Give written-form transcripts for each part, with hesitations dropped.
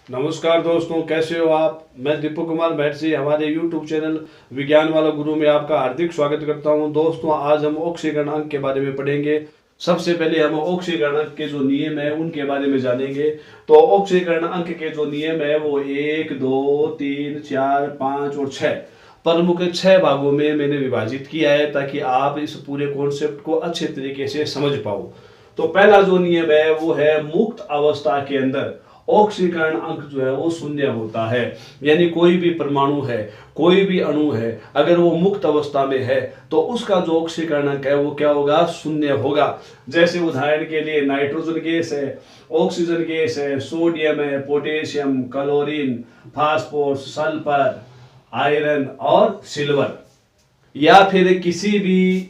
नमस्कार दोस्तों, कैसे हो आप। मैं दीपक कुमार महर्षि हमारे YouTube चैनल विज्ञान वाला गुरु में आपका हार्दिक स्वागत करता हूं। दोस्तों, आज हम ऑक्सीकरण अंक के बारे में पढ़ेंगे। सबसे पहले हम ऑक्सीकरण अंक के जो नियम है उनके बारे में जानेंगे। तो ऑक्सीकरण अंक के जो नियम है वो 1, 2, 3, 4, 5 और 6 प्रमुख 6 भागों में मैंने विभाजित किया है ताकि आप इस पूरे कॉन्सेप्ट को अच्छे तरीके से समझ पाओ। तो पहला जो नियम है वो है मुक्त अवस्था के अंदर ऑक्सीकरण अंक जो है वो शून्य होता है। यानी कोई भी परमाणु है, कोई भी अणु है, अगर वो मुक्त अवस्था में है तो उसका जो ऑक्सीकरण अंक है वो क्या होगा, शून्य होगा। जैसे उदाहरण के लिए नाइट्रोजन गैस है, ऑक्सीजन गैस है, सोडियम है, potassium, chlorine, phosphorus, sulphur, iron और सिल्वर। या फिर किसी भी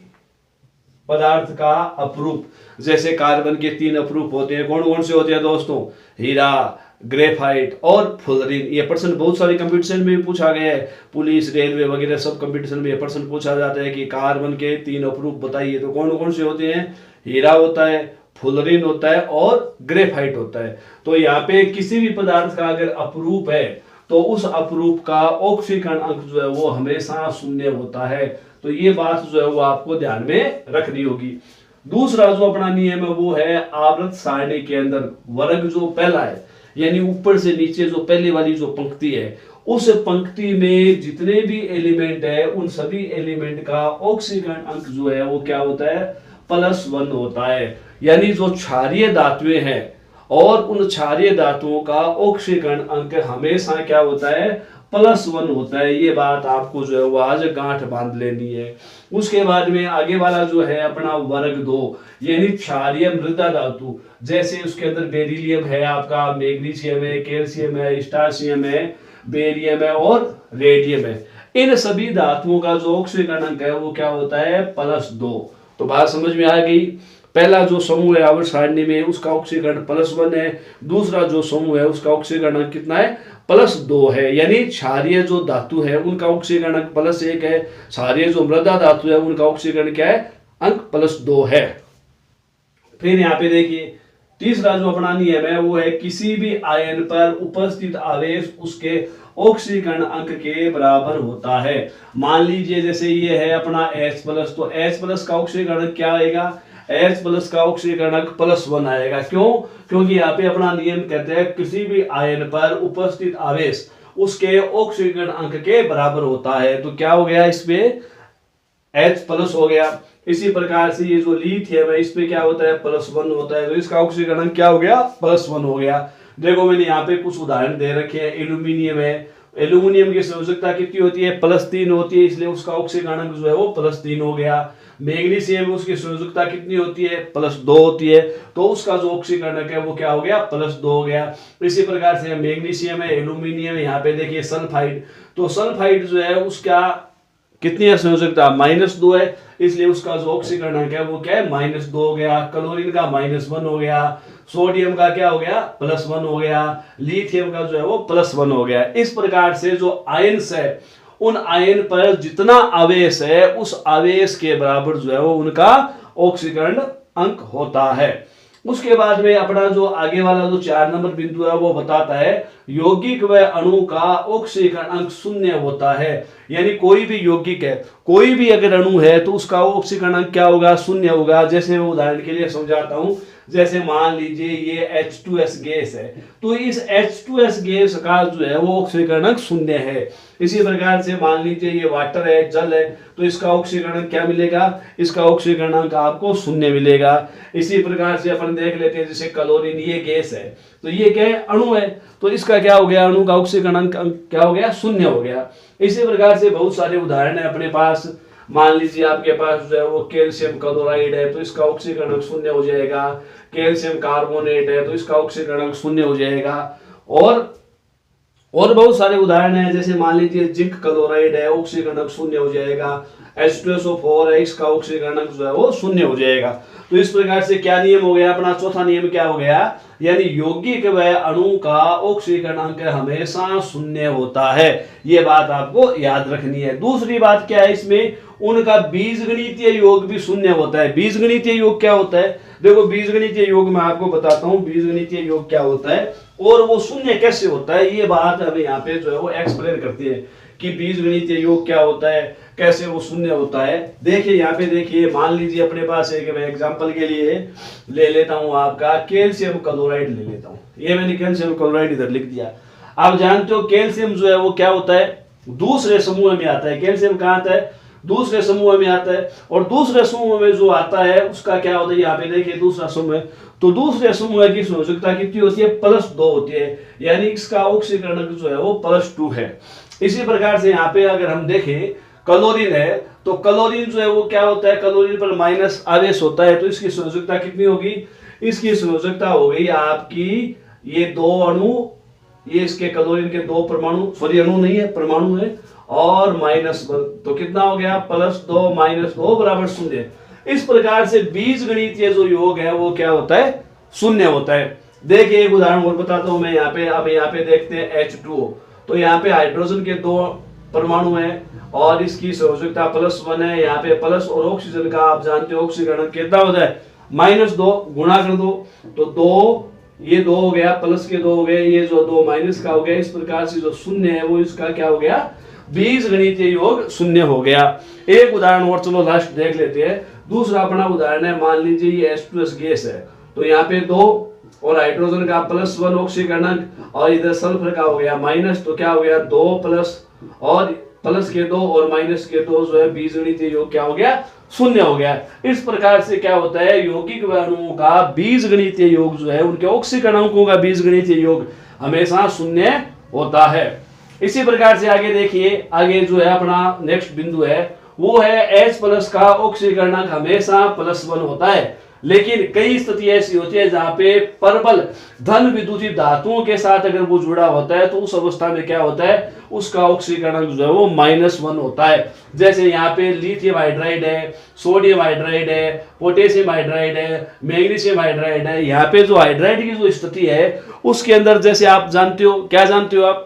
पदार्थ का अपरूप, जैसे कार्बन के 3 अपरूप होते हैं। कौन कौन से होते हैं दोस्तों? हीरा, ग्रेफाइट और फ्लोरीन। ये प्रश्न बहुत सारे कंपटीशन में पूछा गया है। पुलिस, रेलवे वगैरह सब कंपटीशन में ये प्रश्न पूछा जाता है कि कार्बन के 3 अपरूप बताइए। तो कौन कौन से होते हैं? हीरा होता है, फ्लोरीन होता है और ग्रेफाइट होता है। तो यहाँ पे किसी भी पदार्थ का अगर अपरूप है तो उस अपरूप का ऑक्सीकरण अंक जो है वो हमेशा शून्य होता है। तो ये बात जो है वो आपको ध्यान में रखनी होगी। दूसरा जो अपना नियम है वो है आवर्त सारणी के अंदर वर्ग जो पहला है, यानी ऊपर से नीचे जो पहले वाली जो पंक्ति है, उस पंक्ति में जितने भी एलिमेंट है उन सभी एलिमेंट का ऑक्सीकरण अंक जो है वो क्या होता है, +1 होता है। यानी जो क्षारीय धातुएं हैं और उन क्षारीय धातुओं का ऑक्सीकरण अंक हमेशा क्या होता है, +1 होता है। ये बात आपको जो है वो आज गांठ बांध लेनी है। उसके बाद में आगे वाला जो है अपना वर्ग 2, यानी क्षारीय मृदा धातु। जैसे उसके अंदर बेरिलियम है, आपका मैग्नीशियम है, कैल्शियम है, स्टार्शियम है, बेरियम है और रेडियम है। इन सभी धातुओं का जो ऑक्सीकरण अंक है वो क्या होता है, +2। तो बात समझ में आ गई। पहला जो समूह है आवर्त सारणी में उसका ऑक्सीकरण +1 है। दूसरा जो समूह है उसका ऑक्सीकरण अंक कितना है, +2 है। यानी क्षारीय जो धातु है उनका ऑक्सीकरण अंक +1 है। क्षारीय जो मृदा धातु है उनका ऑक्सीकरण क्या है, अंक +2 है। फिर यहाँ पे देखिए तीसरा जो अपना नियम है वो है किसी भी आयन पर उपस्थित आवेश उसके ऑक्सीकरण अंक के बराबर होता है। मान लीजिए जैसे ये है अपना H+, तो H+ का ऑक्सीकरण क्या आएगा, H+ का ऑक्सीकरण अंक +1 आएगा। क्यों? क्योंकि यहाँ पे अपना नियम कहते हैं किसी भी आयन पर उपस्थित आवेश उसके ऑक्सीकरण अंक के बराबर होता है। तो क्या हो गया, इस पे H+ हो गया। इसी प्रकार से ये जो लिथियम है इस पे क्या होता है, +1 होता है। तो इसका ऑक्सीकरण अंक क्या हो गया, +1 हो गया। देखो मैंने यहाँ पे कुछ उदाहरण दे रखे हैं। एल्यूमिनियम है, एल्यूमिनियम की संयोजकता कितनी होती है, +3 होती है, इसलिए उसका ऑक्सीकरण अंक जो है वो +3 हो गया। मैग्नीशियम उसकी संयोजकता कितनी होती है, +2 होती है, तो उसका जो ऑक्सीकरण अंक है वो क्या हो गया, +2 हो गया। इसी प्रकार से मैग्नीशियम है, एल्यूमिनियम है, यहाँ पे देखिए सल्फाइड, तो सल्फाइड जो है उसका कितनी है संयोजकता, -2 है, इसलिए उसका जो ऑक्सीकरण अंक है वो क्या है, -2 हो गया। क्लोरीन का -1 हो गया, सोडियम का क्या हो गया, +1 हो गया, लिथियम का जो है वो +1 हो गया। इस प्रकार से जो आयन्स है उन आयन पर जितना आवेश है उस आवेश के बराबर जो है वो उनका ऑक्सीकरण अंक होता है। उसके बाद में अपना जो आगे वाला जो 4 नंबर बिंदु है वो बताता है यौगिक व अणु का ऑक्सीकरण अंक 0 होता है। यानी कोई भी यौगिक है, कोई भी अगर अणु है तो उसका ऑक्सीकरण अंक क्या होगा, 0 होगा। जैसे मैं उदाहरण के लिए समझाता हूं, जैसे मान लीजिए ये H2S गैस है, तो इस H2S गैस का जो है वो ऑक्सीकरण अंक 0 है। इसी प्रकार से मान लीजिए ये वाटर है, जल है, तो इसका ऑक्सीकरण अंक क्या मिलेगा, इसका ऑक्सीकरण अंक आपको 0 मिलेगा। इसी प्रकार से अपन देख लेते हैं जैसे क्लोरीन, ये गैस है, तो ये क्या है, अणु है, तो इसका क्या हो गया, अणु का ऑक्सीकरण अंक क्या हो गया, 0 हो गया। इसी प्रकार से बहुत सारे उदाहरण है अपने पास। मान लीजिए आपके पास जो है वो कैल्शियम क्लोराइड है, तो इसका ऑक्सीकरण अंक 0 हो जाएगा। कैल्शियम कार्बोनेट है तो इसका ऑक्सीकरण अंक 0 हो जाएगा। और बहुत सारे उदाहरण हैं, जैसे मान लीजिए जिंक क्लोराइड है, ऑक्सीकरण अंक 0 हो जाएगा। H2SO4 है, इसका ऑक्सीकरण अंक जो है वो 0 हो जाएगा। तो इस प्रकार से क्या नियम हो गया अपना, चौथा नियम क्या हो गया, यानी यौगिक व अणु का ऑक्सीकरणांक हमेशा शून्य होता है। ये बात आपको याद रखनी है। दूसरी बात क्या है इसमें, उनका बीजगणितीय योग भी शून्य होता है। बीजगणितीय योग क्या होता है, देखो बीजगणितीय योग मैं आपको बताता हूं बीजगणितीय योग क्या होता है और वो शून्य कैसे होता है। ये बात हमें यहाँ पे जो है वो एक्सप्लेन करती है कि बीजगणितीय योग क्या होता है, कैसे वो शून्य होता है। देखिए यहाँ पे देखिए, मान लीजिए अपने पास एक मैं एग्जांपल के लिए ले लेता हूँ आपका कैल्शियम क्लोराइड ले लेता हूँ। ये मैंने कैल्शियम क्लोराइड इधर लिख दिया। आप जानते हो कैल्शियम जो है वो क्या होता है, दूसरे समूह में आता है। कैल्शियम कहाँ आता है, दूसरे समूह में आता है। और दूसरे समूह में जो आता है उसका क्या होता है, यहाँ पे देखिए दूसरा समूह है, तो दूसरे समूह की संयोजकता कितनी होती है, +2 होती है, यानी इसका ऑक्सीकरण जो है वो +2 है। इसी प्रकार से यहाँ पे अगर हम देखें क्लोरीन है, तो क्लोरीन जो है वो क्या होता है, क्लोरीन पर माइनस आवेश होता है, तो इसकी संयोजकता कितनी होगी, इसकी संयोजकता हो गई आपकी ये 2 अणु, ये इसके क्लोरीन के 2 परमाणु, सॉरी अणु नहीं है परमाणु है, और -1, तो कितना हो गया, +2 -2 बराबर 0। इस प्रकार से बीजगणितीय जो योग है वो क्या होता है, शून्य होता है। देखिए एक उदाहरण और बताता हूं मैं यहाँ पे। अब यहाँ पे देखते हैं H2O, तो यहाँ पे हाइड्रोजन के 2 परमाणु है और इसकी संयोजकता +1 है। यहाँ पे प्लस और ऑक्सीजन का आप जानते हो ऑक्सीकरण कितना होता है, -2, गुणा कर दो तो 2, ये 2 हो गया, प्लस के 2 हो गए, ये जो 2 माइनस का हो गया। इस प्रकार से जो शून्य है वो इसका क्या हो गया, बीजगणितीय योग शून्य हो गया। एक उदाहरण और चलो लास्ट देख लेते हैं। दूसरा अपना उदाहरण है, मान लीजिए ये H2S गैस है, तो यहाँ पे 2 और हाइड्रोजन का +1 ऑक्सीकरण और इधर सल्फर का हो गया माइनस, तो क्या हो गया 2 प्लस और प्लस के 2 और माइनस के 2 जो है बीजगणितीय योग क्या हो गया, शून्य हो गया। इस प्रकार से क्या होता है, यौगिक अणुओं का बीजगणितीय योग जो है, उनके ऑक्सीकरणों का बीजगणितीय योग हमेशा शून्य होता है। इसी प्रकार से आगे देखिए, आगे जो है अपना नेक्स्ट बिंदु है वो है H+ का ऑक्सीकरणांक हमेशा +1 होता है। लेकिन कई स्थिति ऐसी होती है जहां पे प्रबल धन विद्युतीय धातुओं के साथ अगर वो जुड़ा होता है तो उस अवस्था में क्या होता है, उसका ऑक्सीकरण जो है वो -1 होता है। जैसे यहाँ पे लिथियम हाइड्राइड है, सोडियम हाइड्राइड है, पोटेशियम हाइड्राइड है, मैग्नीशियम हाइड्राइड है। यहाँ पे जो हाइड्राइड की जो स्थिति है उसके अंदर जैसे आप जानते हो, क्या जानते हो आप,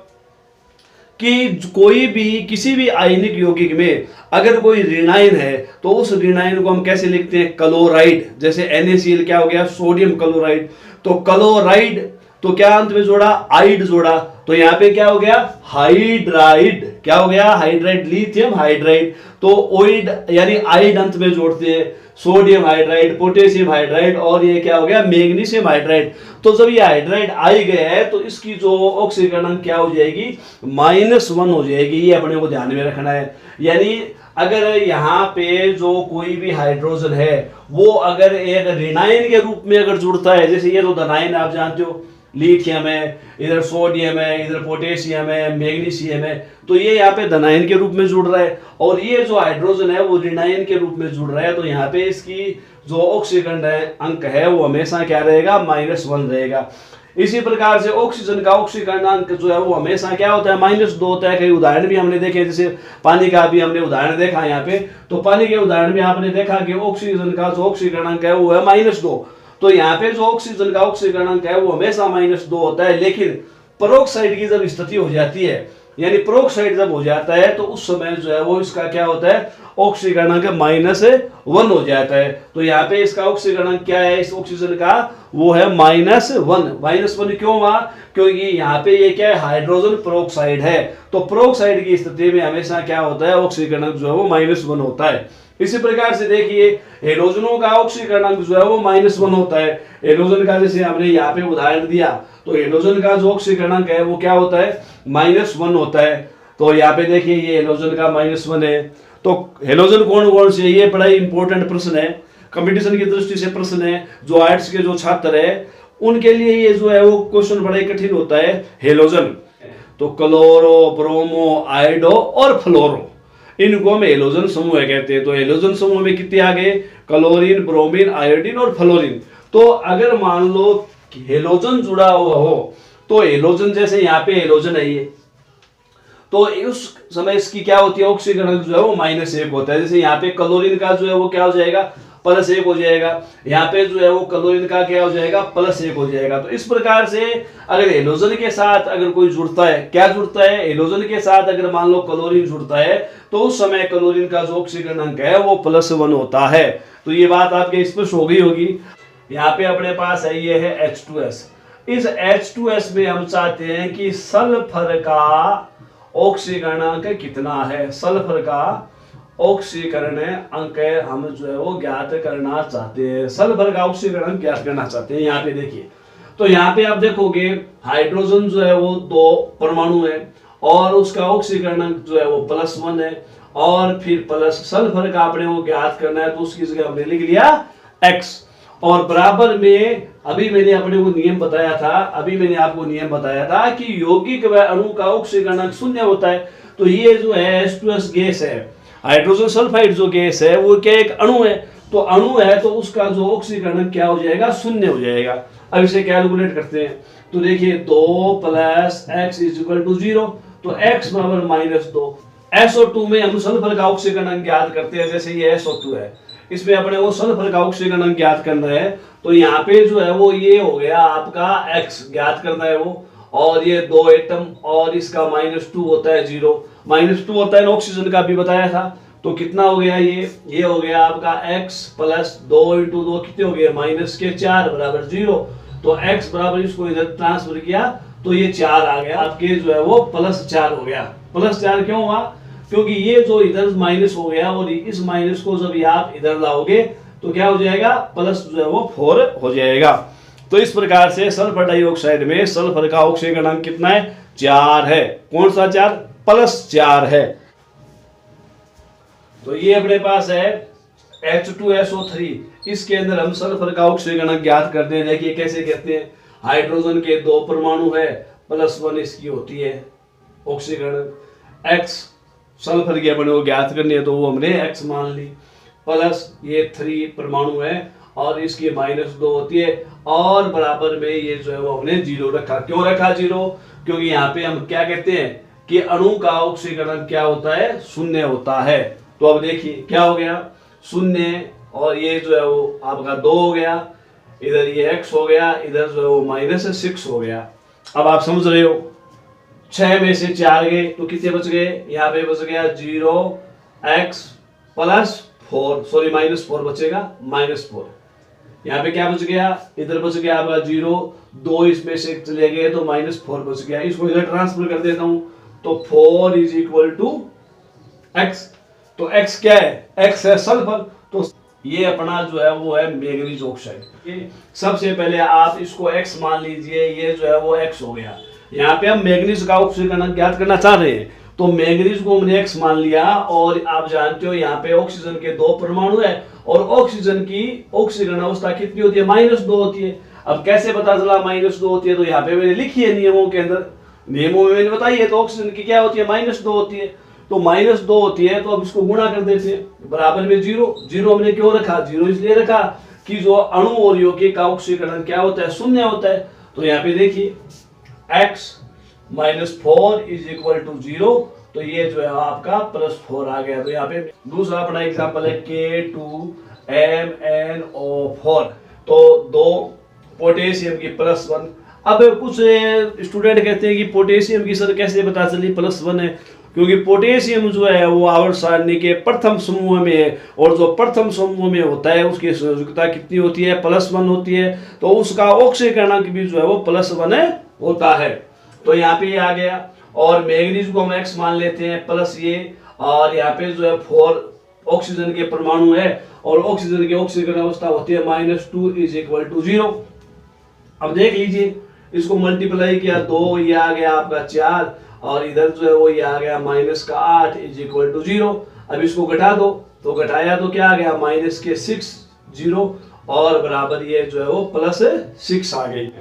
कि कोई भी किसी भी आयनिक यौगिक में अगर कोई ऋणायन है तो उस ऋणायन को हम कैसे लिखते हैं, क्लोराइड। जैसे NaCl क्या हो गया, सोडियम क्लोराइड, तो क्लोराइड, तो क्या अंत में जोड़ा, आइड जोड़ा, तो यहाँ पे क्या हो गया, हाइड्राइड। क्या हो गया, हाइड्राइड, लिथियम हाइड्राइड, तो ओइड यानी आइड अंत में जोड़ते हैं, सोडियम हाइड्राइड, पोटेशियम हाइड्राइड और ये क्या हो गया, मैग्नीशियम हाइड्राइड। तो जब ये हाइड्राइड आई गए है तो इसकी जो ऑक्सीकरण क्या हो जाएगी, -1 हो जाएगी। ये अपने को ध्यान में रखना है। यानी अगर यहाँ पे जो कोई भी हाइड्रोजन है वो अगर एक ऋणायन के रूप में अगर जुड़ता है, जैसे ये तो धनायन आप जानते हो, लिथियम है, इधर सोडियम है, इधर पोटेशियम है, मैग्नीशियम है, तो ये यहाँ पे धनायन के रूप में जुड़ रहा है और ये जो हाइड्रोजन है वो ऋणायन के रूप में जुड़ रहा है। तो यहाँ पे इसकी जो ऑक्सीकरण अंक है वो हमेशा क्या रहेगा, -1 रहेगा। इसी प्रकार से ऑक्सीजन का ऑक्सीकरण अंक जो है वो हमेशा क्या होता है, -2 होता है। कई उदाहरण भी हमने देखे, जैसे पानी का भी हमने उदाहरण देखा यहाँ पे, तो पानी के उदाहरण में आपने देखा कि ऑक्सीजन का जो ऑक्सीकरण अंक है वो है -2। तो यहाँ पे जो ऑक्सीजन का ऑक्सीकरण अंक है वो हमेशा -2 होता है। लेकिन पेरोक्साइड की जब स्थिति हो जाती है, यानी पेरोक्साइड जब हो जाता है तो उस समय जो है वो इसका क्या होता है, ऑक्सीकरण अंक -1 हो जाता है। तो यहाँ पे इसका ऑक्सीकरण अंक क्या है, इस ऑक्सीजन का वो है -1। -1 क्यों हुआ, क्योंकि यहाँ पे ये क्या है, हाइड्रोजन पेरोक्साइड है। तो पेरोक्साइड की स्थिति में हमेशा क्या होता है, ऑक्सीकरण अंक जो है वो -1 होता है। इसी प्रकार से देखिए हेलोजनों का ऑक्सीकरण अंक जो है वो -1 होता है। हेलोजन का जैसे हमने यहाँ पे उदाहरण दिया, तो हेलोजन का जो ऑक्सीकरण अंक है वो क्या होता है, -1 होता है। तो यहाँ पे देखिए ये हेलोजन का -1 है। तो हेलोजन कौन कौन से, ये बड़ा इंपॉर्टेंट प्रश्न है, कंपटीशन की दृष्टि से प्रश्न है। जो आर्ट्स के जो छात्र है उनके लिए ये जो है वो क्वेश्चन बड़ा ही कठिन होता है। हेलोजन तो क्लोरो, ब्रोमो, आयोडो और फ्लोरो, इनको हम हेलोजन समूह कहते हैं। तो हेलोजन समूह में कितने आ गए, क्लोरीन, ब्रोमीन, आयोडीन और फ्लोरीन। तो अगर मान लो हेलोजन जुड़ा हुआ हो, तो हेलोजन जैसे यहाँ पे हेलोजन है ये, तो उस समय इसकी क्या होती है, ऑक्सीकरण जो है वो -1 होता है। जैसे यहाँ पे क्लोरीन का जो है वो क्या हो जाएगा, +1 हो जाएगा। यहाँ पे जो है वो क्लोरीन का क्या हो जाएगा, +1 हो जाएगा। तो इस प्रकार से अगर हेलोजन के साथ अगर कोई जुड़ता है, क्या जुड़ता है, हेलोजन के साथ अगर मान लो क्लोरीन जुड़ता है तो उस समय क्लोरीन का जो ऑक्सीकरण अंक है वो +1 होता है। तो ये बात आपके स्पष्ट हो गई होगी। यहाँ पे अपने पास है ये है H2S। इस H2S में हम चाहते हैं कि सल्फर का ऑक्सीकरण अंक कितना है, सल्फर का ऑक्सीकरण अंक हम जो है वो ज्ञात करना चाहते हैं, सल्फर का ऑक्सीकरण अंक ज्ञात करना चाहते हैं। यहाँ पे देखिए, तो यहाँ पे आप देखोगे हाइड्रोजन जो है वो 2 परमाणु है और उसका ऑक्सीकरण अंक जो है वो +1 है और फिर प्लस सल्फर का आपने वो ज्ञात करना है, तो उसकी जगह हमने लिख लिया X। और बराबर में अभी मैंने अपने को नियम बताया था, अभी मैंने आपको नियम बताया था कि यौगिक व अणु का ऑक्सीकरण अंक 0 होता है। तो ये जो है H2S गैस है, हाइड्रोजन सल्फाइड जो गैस है वो क्या एक अणु है, तो अणु है तो उसका जो ऑक्सीकरण क्या हो जाएगा, 0 हो जाएगा। अब इसे कैलकुलेट करते हैं, तो देखिए 2 + x = 0, तो x बराबर -2। SO2 में हम सल्फर का ऑक्सीकरण अंक ज्ञात करते हैं, जैसे ये SO2 है, इसमें अपने वो सल्फर का ऑक्सीकरण अंक ज्ञात करना है। तो यहाँ पे जो है वो ये हो गया आपका x ज्ञात करना है वो, और ये 2 एटम और इसका -2 होता है 0, -2 होता है ऑक्सीजन का भी बताया था। तो कितना हो गया ये हो गया आपका x + 2 × 2 कितने हो गए, -4 बराबर 0। तो x बराबर इसको इधर ट्रांसफर किया तो ये 4 आ गया, आपके जो है वो +4 हो गया। +4 क्यों हुआ, क्योंकि ये जो इधर माइनस हो गया और इस माइनस को जब आप इधर लाओगे तो क्या हो जाएगा, प्लस जो है वो 4 हो जाएगा। तो इस प्रकार से सल्फर डाइऑक्साइड में सल्फर का ऑक्सीकरण अंक कितना है, 4 है। कौन सा 4, +4 है। तो ये अपने पास है H2SO3, इसके अंदर हम सल्फर का ऑक्सीकरण अंक ज्ञात करते हैं। देखिए कैसे कहते हैं, हाइड्रोजन के 2 परमाणु है, +1 इसकी होती है ऑक्सीकरण, X सल्फर की अपने को ज्ञात करनी है तो वो हमने X मान ली, प्लस ये 3 परमाणु है और इसकी -2 होती है, और बराबर में ये जो है वो हमने 0 रखा। क्यों रखा 0, क्योंकि यहाँ पे हम क्या कहते हैं कि अणु का ऑक्सीकरण क्या होता है, 0 होता है। तो अब देखिए क्या हो गया, 0 और ये जो है वो आपका 2 हो गया, इधर ये X हो गया, इधर जो है वो -6 हो गया। अब आप समझ रहे हो, 6 में से 4 गए तो कितने बच गए, यहाँ पे बच गया 0x + 4, सॉरी -4 बचेगा, -4। यहाँ पे क्या बच गया, इधर बच गया आपका 0, 2 इसमें से चले गए तो -4 बच गया। इसको इधर ट्रांसफर कर देता हूँ तो 4 = x। तो x क्या है, x है सल्फर। तो ये अपना जो है वो है मैंगनीज ऑक्साइड। सबसे पहले आप इसको x मान लीजिए, ये जो है वो x हो गया। यहाँ पे हम मैंगनीज का ऑक्सीकरण ज्ञात करना चाह रहे हैं, तो मैंगनीज को हमने x मान लिया, और आप जानते हो यहाँ पे ऑक्सीजन के 2 परमाणु है और ऑक्सीजन की ऑक्सीकरण अवस्था कितनी होती है, -2 होती है। अब कैसे पता चला -2 होती है, तो यहाँ पे मैंने लिखी है नियमों के अंदर, नियमों में मैंने बताई है। तो ऑक्सीजन की क्या होती है, -2 होती है। तो -2 होती है तो अब इसको गुणा कर देते हैं, बराबर में 0 हमने क्यों रखा, 0 इसलिए रखा कि जो अणु और यौगिक का ऑक्सीकरण क्या होता है, 0 होता है। तो यहाँ पे देखिए x -4 = 0, तो ये जो है आपका +4 आ गया। तो यहाँ पे दूसरा अपना एग्जांपल है K2MnO4, तो 2 पोटेशियम की +1। अब कुछ स्टूडेंट कहते हैं कि पोटेशियम की सर कैसे पता चली +1 है, क्योंकि पोटेशियम जो है वो आवर्त सारणी के प्रथम समूह में है, और जो प्रथम समूह में होता है उसकी संयोजकता कितनी होती है, +1 होती है। तो उसका ऑक्सीकरण अंक भी जो है वो +1 होता है। तो यहाँ पे ये आ गया, और मैंगनीज को हम x मान लेते हैं प्लस ये, और यहाँ पे जो है 4 ऑक्सीजन के परमाणु है और ऑक्सीजन की ऑक्सीकरण अवस्था होती है -2 = 0। अब देख लीजिए, इसको मल्टीप्लाई किया 2, ये आ गया आपका 4, और इधर जो है वो ये आ गया -8 = 0। अब इसको घटा दो, तो घटाया तो क्या आ गया, -6 0, और बराबर ये जो है वो +6 आ गई।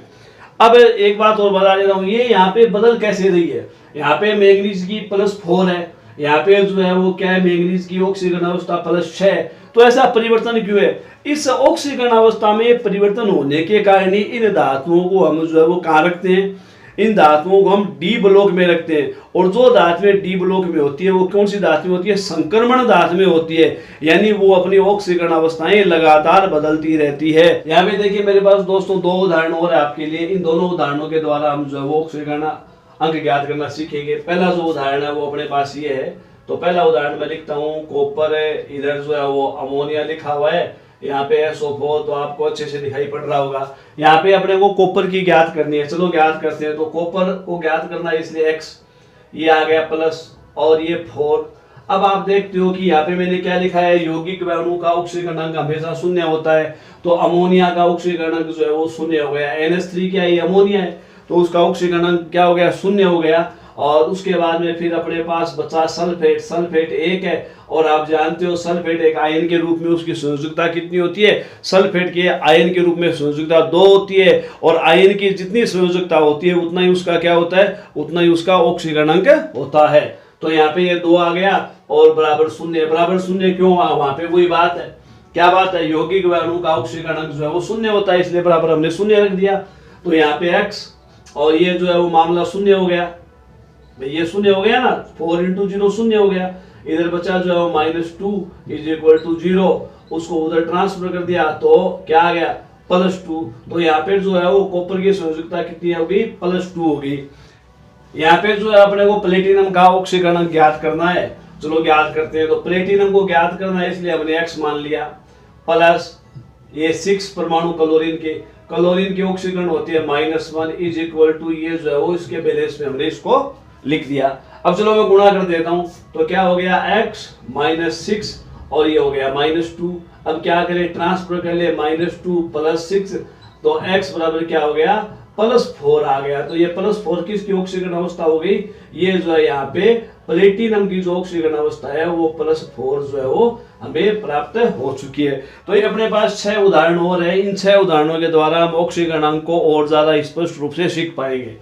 अब एक बात और बता दे रहा हूँ, ये यहाँ पे बदल कैसे रही है, यहाँ पे मैंगनीज की +4 है, यहाँ पे जो है वो क्या है, मैंगनीज की ऑक्सीकरण अवस्था +6। तो ऐसा परिवर्तन क्यों है, इस ऑक्सीकरण अवस्था में परिवर्तन होने के कारण ही इन धातुओं को हम जो है वो कहाँ रखते हैं, इन धातुओं को हम डी ब्लॉक में रखते हैं। और जो धातुएं डी ब्लॉक में होती है वो कौन सी धातु होती है? संक्रमण धातु में होती है, यानी वो अपनी ऑक्सीकरण अवस्थाएं लगातार बदलती रहती है। यहाँ पे देखिए मेरे पास दोस्तों दो उदाहरण और है आपके लिए। इन दोनों उदाहरणों के द्वारा हम जो है वो ऑक्सीकरण अंक ज्ञात करना सीखेंगे। पहला जो उदाहरण है वो अपने पास ये है। तो पहला उदाहरण मैं लिखता हूँ, कॉपर है, इधर जो है वो अमोनिया लिखा हुआ है, यहाँ पे SO4 तो आपको अच्छे से दिखाई पड़ रहा होगा। यहाँ पे अपने को कॉपर की ज्ञात करनी है, चलो ज्ञात करते हैं। तो कॉपर को ज्ञात करना है, इसलिए X ये आ गया प्लस और ये 4। अब आप देखते हो कि यहाँ पे मैंने क्या लिखा है, यौगिक अणु का ऑक्सीकरण अंक हमेशा शून्य होता है। तो अमोनिया का ऑक्सीकरण अंक जो है वो शून्य हो गया। NH3 क्या है? अमोनिया है, तो उसका ऑक्सीकरण अंक क्या हो गया? शून्य हो गया। और उसके बाद में फिर अपने पास बचा सल्फेट। सल्फेट 1 है और आप जानते हो सल्फेट एक आयन के रूप में उसकी संयोजकता कितनी होती है? सल्फेट की आयन के रूप में संयोजकता 2 होती है, और आयन की जितनी संयोजकता होती है उतना ही उसका क्या होता है? उतना ही उसका ऑक्सीकरण अंक होता है। तो यहाँ पे ये 2 आ गया और बराबर 0। बराबर 0 क्यों आ? वहां पे वही बात है, क्या बात है? यौगिक अणु का ऑक्सीकरण अंक जो है वो 0 होता है, इसलिए बराबर हमने 0 रख दिया। तो यहाँ पे X और ये जो है वो मामला 0 हो गया, ये 0 हो गया ना, 4 × 0 0 हो गया। इधर बचा जो है -2 = 0, उसको उधर ट्रांसफर कर दिया तो क्या आ गया? +2। तो यहाँ पे जो है वो कॉपर की संयोजकता कितनी होगी? +2 होगी। यहाँ पे जो है अपने को प्लेटिनम का ऑक्सीकरण अंक ज्ञात करना है, चलो ज्ञात करते हैं। तो प्लेटिनम को ज्ञात करना है, इसलिए हमने X मान लिया, प्लस ये 6 परमाणु क्लोरीन की ऑक्सीकरण होती है -1 = ये जो है वो इसके बैलेंस में हमने इसको लिख दिया। अब चलो मैं गुणा कर देता हूं, तो क्या हो गया? X -6 और ये हो गया -2। अब क्या करें? ट्रांसफर कर ले, -2 + 6, तो X बराबर क्या हो गया? +4 आ गया। तो ये +4 किसकी ऑक्सीकरण अवस्था हो गई? ये जो है यहाँ पे प्लेटिनम की जो ऑक्सीकरण अवस्था है वो +4 जो है वो हमें प्राप्त हो चुकी है। तो ये अपने पास 6 उदाहरण और है। इन 6 उदाहरणों के द्वारा हम ऑक्सीकरण अंक को और ज्यादा स्पष्ट रूप से सीख पाएंगे।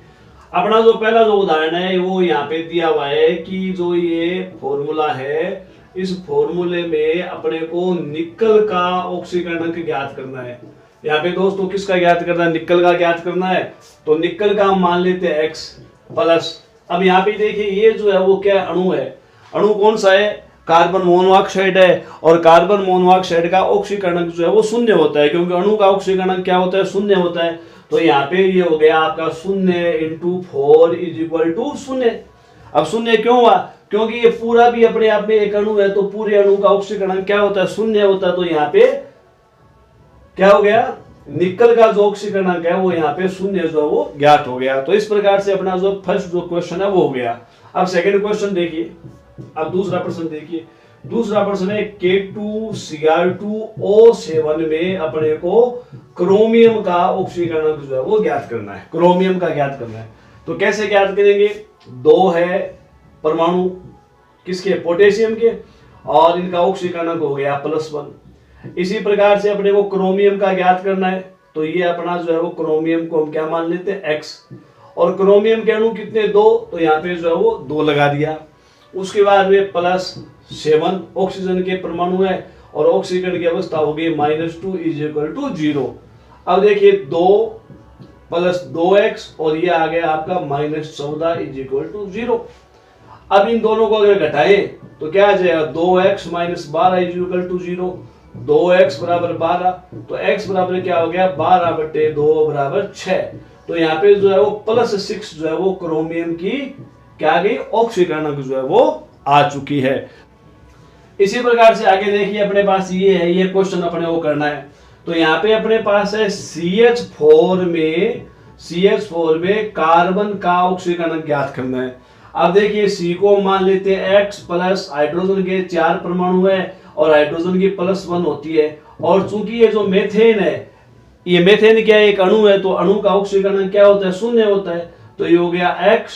अपना जो पहला जो उदाहरण है वो यहाँ पे दिया हुआ है कि जो ये फॉर्मूला है, इस फॉर्मूले में अपने को निकल का ऑक्सीकरण अंक ज्ञात करना है। यहाँ पे दोस्तों किसका ज्ञात करना है? निकल का ज्ञात करना है। तो निकल का हम मान लेते हैं X प्लस। अब यहाँ पे देखिए ये जो है वो क्या अणु है? अणु कौन सा है? कार्बन मोनोऑक्साइड है। और कार्बन मोनोऑक्साइड का ऑक्सीकरण अंक जो है वो 0 होता है, क्योंकि अणु का ऑक्सीकरण अंक क्या होता है? 0 होता है। तो यहाँ पे ये हो गया आपका 0 × 4 = 0। अब 0 क्यों हुआ? क्योंकि ये पूरा भी अपने आप में एक अणु है, तो पूरे अणु का ऑक्सीकरण अंक क्या होता है? 0 होता है। तो यहाँ पे क्या हो गया? निकल का जो ऑक्सीकरण अंक है वो यहाँ पे 0 जो है वो ज्ञात हो गया। तो इस प्रकार से अपना जो फर्स्ट जो क्वेश्चन है वो हो गया। अब सेकंड क्वेश्चन देखिए। अब दूसरा प्रश्न देखिए। दूसरा प्रश्न है K2Cr2O7 में अपने को क्रोमियम का ऑक्सीकरण अंक जो है वो ज्ञात करना है। क्रोमियम का ज्ञात करना है, तो कैसे ज्ञात करेंगे? 2 है परमाणु किसके? पोटेशियम के, और इनका ऑक्सीकरण अंक हो गया +1। इसी प्रकार से अपने को क्रोमियम का ज्ञात करना है, तो ये अपना जो है वो क्रोमियम को हम क्या मान लेते हैं? X। और क्रोमियम के अणु कितने? 2, तो यहाँ पे जो है वो 2 लगा दिया। उसके बाद में +7 ऑक्सीजन के परमाणु है और ऑक्सीकरण की अवस्था हो गई -2 = 0। अब देखिए 2 + 2x और ये आ गया आपका -14 = 0। अब इन दोनों को अगर घटाएं तो क्या आ जाएगा? 2x - 12 = 0। 2x = 12, तो x बराबर क्या हो गया? 12/2 = 6। तो यहाँ पे जो है वो +6 जो है वो क्रोमियम की क्या आ गई? ऑक्सीकरण अंक जो है वो आ चुकी है। इसी प्रकार से आगे देखिए अपने पास ये है, ये क्वेश्चन अपने को करना है। तो यहाँ पे अपने पास है CH4 में कार्बन का ऑक्सीकरण अंक ज्ञात करना है। अब देखिए C को मान लेते हैं X प्लस हाइड्रोजन के 4 परमाणु है और हाइड्रोजन की +1 होती है। और चूंकि ये जो मेथेन है, ये मेथेन क्या है? एक अणु है, तो अणु का ऑक्सीकरण अंक क्या होता है? 0 होता है। तो ये हो गया X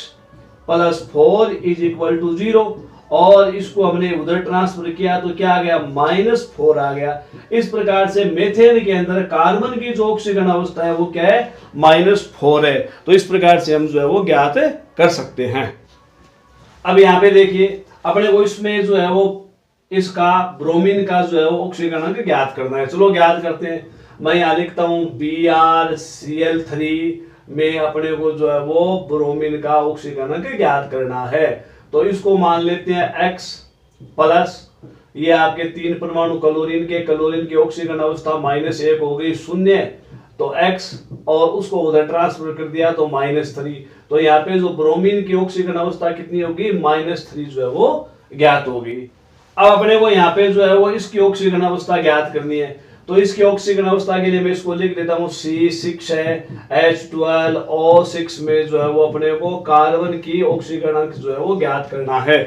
+ 4 = 0, और इसको हमने उधर ट्रांसफर किया तो क्या आ गया? -4 आ गया। इस प्रकार से मेथेन के अंदर कार्बन की जो ऑक्सीकरण अवस्था है वो क्या है? -4 है। तो इस प्रकार से हम जो है वो ज्ञात कर सकते हैं। अब यहाँ पे देखिए अपने को इसमें जो है वो इसका ब्रोमीन का जो है वो ऑक्सीकरण अंक ज्ञात करना है। चलो ज्ञात करते हैं। मैं यहाँ लिखता हूँ BrCl3 में अपने को जो है वो ब्रोमीन का ऑक्सीकरण अंक ज्ञात करना है। तो इसको मान लेते हैं x प्लस ये आपके 3 परमाणु क्लोरीन की ऑक्सीकरण अवस्था -1 हो गई 0, तो x और उसको उधर ट्रांसफर कर दिया तो -3। तो यहाँ पे जो ब्रोमीन की ऑक्सीकरण अवस्था कितनी होगी, -3 जो है वो ज्ञात होगी। अब अपने को यहाँ पे जो है वो इसकी ऑक्सीकरण अवस्था ज्ञात करनी है। तो इसकी ऑक्सीकरण अवस्था के लिए मैं इसको लिख देता हूँ C6 है, H12O6 में जो है वो अपने को कार्बन की ऑक्सीकरण अंक जो है वो ज्ञात करना है।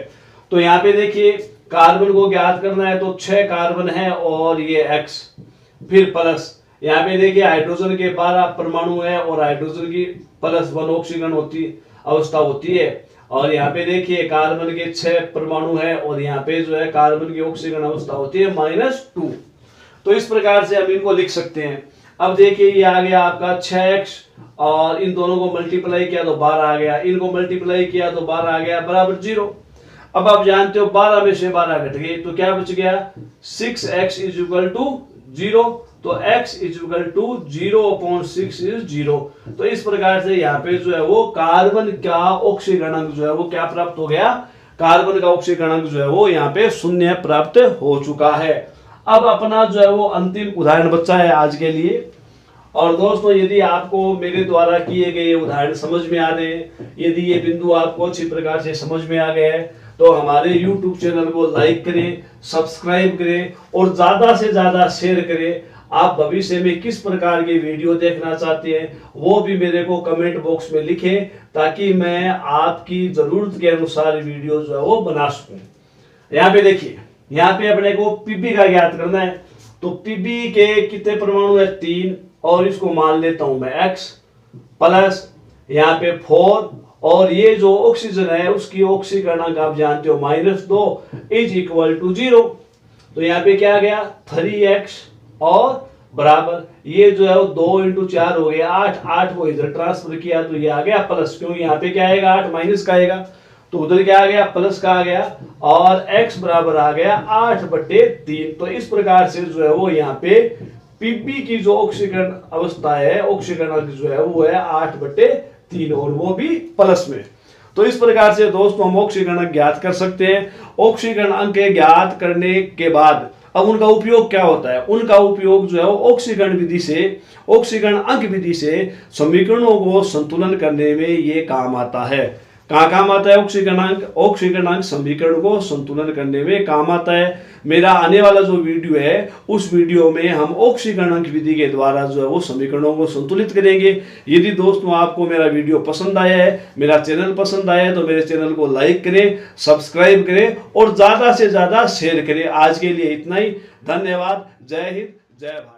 तो यहाँ पे देखिए कार्बन को ज्ञात करना है तो 6 कार्बन है और ये X, फिर प्लस यहाँ पे देखिए हाइड्रोजन के 12 परमाणु है और हाइड्रोजन की +1 ऑक्सीकरण अवस्था होती है, और यहाँ पे देखिए कार्बन के 6 परमाणु है और यहाँ पे जो है कार्बन की ऑक्सीकरण अवस्था होती है -2। तो इस प्रकार से हम इनको लिख सकते हैं। अब देखिए ये आ गया आपका 6x और इन दोनों को मल्टीप्लाई किया तो 12 आ गया, इनको मल्टीप्लाई किया तो 12 आ गया बराबर 0। अब आप जानते हो 12 में से 12 घट गए तो क्या बच गया, 6x = 0। तो x = 0/6 इज 0। तो इस प्रकार से यहाँ पे जो है वो कार्बन का ऑक्सीकरण अंक जो है वो क्या प्राप्त हो गया, कार्बन का ऑक्सीकरण अंक जो है वो यहाँ पे 0 प्राप्त हो चुका है। अब अपना जो है वो अंतिम उदाहरण बचा है आज के लिए। और दोस्तों यदि आपको मेरे द्वारा किए गए उदाहरण समझ में आ रहे हैं, यदि ये बिंदु आपको अच्छी प्रकार से समझ में आ गए हैं तो हमारे YouTube चैनल को लाइक करें, सब्सक्राइब करें और ज्यादा से ज्यादा शेयर करें। आप भविष्य में किस प्रकार की वीडियो देखना चाहते हैं वो भी मेरे को कमेंट बॉक्स में लिखें, ताकि मैं आपकी जरूरत के अनुसार वीडियो जो है वो बना सकूं। यहाँ पे देखिए, यहाँ पे अपने को Pb का ज्ञात करना है। तो Pb के कितने परमाणु है, 3, और इसको मान लेता हूं मैं x प्लस यहाँ पे 4, और ये जो ऑक्सीजन है उसकी ऑक्सीकरण अंक आप जानते हो -2 = 0। तो यहाँ पे क्या आ गया, 3x और बराबर ये जो है वो 2 × 4 हो गया 8 को इधर ट्रांसफर किया तो ये आ गया प्लस, क्योंकि यहाँ पे क्या आएगा 8 माइनस का आएगा, तो उधर क्या आ गया प्लस का आ गया, और x बराबर आ गया 8/3। तो इस प्रकार से जो है वो यहाँ पे Pb की जो ऑक्सीकरण अवस्था है, ऑक्सीकरण अंक जो है वो है 8/3 और वो भी प्लस में। तो इस प्रकार से दोस्तों हम ऑक्सीकरण अंक ज्ञात कर सकते हैं। ऑक्सीकरण अंक ज्ञात करने के बाद अब उनका उपयोग क्या होता है, उनका उपयोग जो है वो ऑक्सीकरण अंक विधि से समीकरणों को संतुलन करने में ये काम आता है। कहाँ काम आता है ऑक्सीकरण अंक समीकरण को संतुलन करने में काम आता है। मेरा आने वाला जो वीडियो है उस वीडियो में हम ऑक्सीकरण अंक विधि के द्वारा जो है वो समीकरणों को संतुलित करेंगे। यदि दोस्तों आपको मेरा वीडियो पसंद आया है, मेरा चैनल पसंद आया है तो मेरे चैनल को लाइक करें, सब्सक्राइब करें और ज्यादा से ज्यादा शेयर करें। आज के लिए इतना ही, धन्यवाद। जय हिंद, जय भारत।